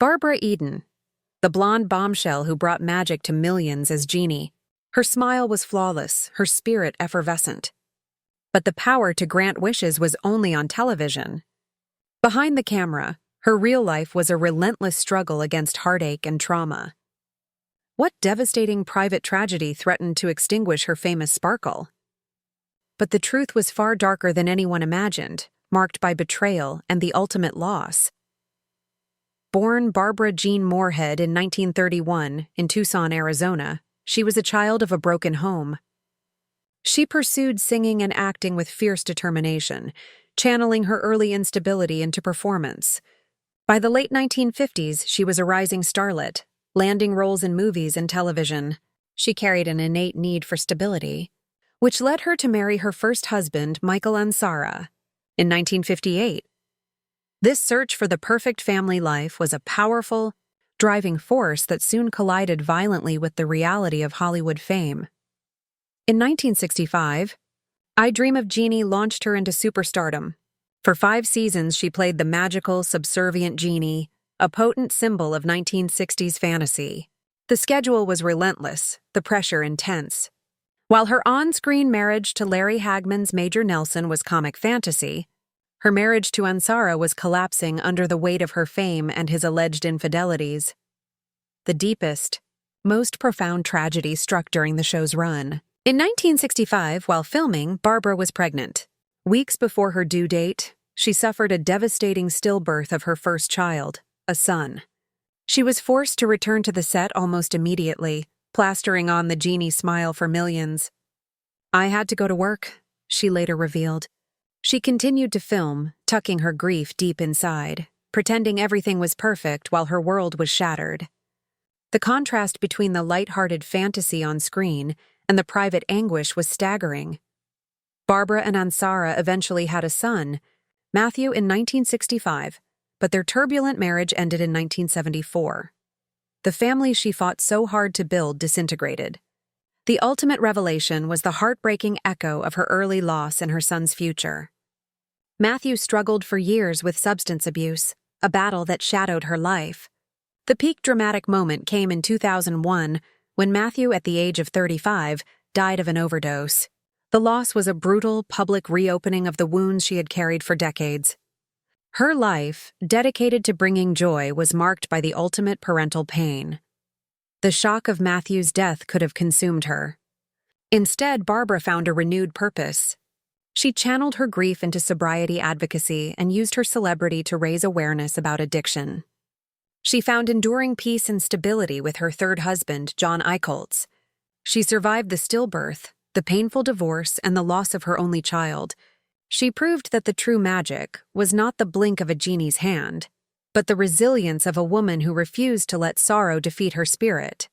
Barbara Eden, the blonde bombshell who brought magic to millions as Jeannie. Her smile was flawless, her spirit effervescent. But the power to grant wishes was only on television. Behind the camera, her real life was a relentless struggle against heartache and trauma. What devastating private tragedy threatened to extinguish her famous sparkle? But the truth was far darker than anyone imagined, marked by betrayal and the ultimate loss. Born Barbara Jean Moorhead in 1931 in Tucson, Arizona, she was a child of a broken home. She pursued singing and acting with fierce determination, channeling her early instability into performance. By the late 1950s, she was a rising starlet, landing roles in movies and television. She carried an innate need for stability, which led her to marry her first husband, Michael Ansara, in 1958. This search for the perfect family life was a powerful, driving force that soon collided violently with the reality of Hollywood fame. In 1965, I Dream of Jeannie launched her into superstardom. For 5 seasons, she played the magical, subservient Jeannie, a potent symbol of 1960s fantasy. The schedule was relentless, the pressure intense. While her on-screen marriage to Larry Hagman's Major Nelson was comic fantasy, her marriage to Ansara was collapsing under the weight of her fame and his alleged infidelities. The deepest, most profound tragedy struck during the show's run. In 1965, while filming, Barbara was pregnant. Weeks before her due date, she suffered a devastating stillbirth of her first child, a son. She was forced to return to the set almost immediately, plastering on the Jeannie smile for millions. "I had to go to work," she later revealed. She continued to film, tucking her grief deep inside, pretending everything was perfect while her world was shattered. The contrast between the light-hearted fantasy on screen and the private anguish was staggering. Barbara and Ansara eventually had a son, Matthew, in 1965, but their turbulent marriage ended in 1974. The family she fought so hard to build disintegrated. The ultimate revelation was the heartbreaking echo of her early loss and her son's future. Matthew struggled for years with substance abuse, a battle that shadowed her life. The peak dramatic moment came in 2001 when Matthew, at the age of 35, died of an overdose. The loss was a brutal, public reopening of the wounds she had carried for decades. Her life, dedicated to bringing joy, was marked by the ultimate parental pain. The shock of Matthew's death could have consumed her. Instead, Barbara found a renewed purpose. She channeled her grief into sobriety advocacy and used her celebrity to raise awareness about addiction. She found enduring peace and stability with her third husband, John Eichholz. She survived the stillbirth, the painful divorce, and the loss of her only child. She proved that the true magic was not the blink of a genie's hand, but the resilience of a woman who refused to let sorrow defeat her spirit.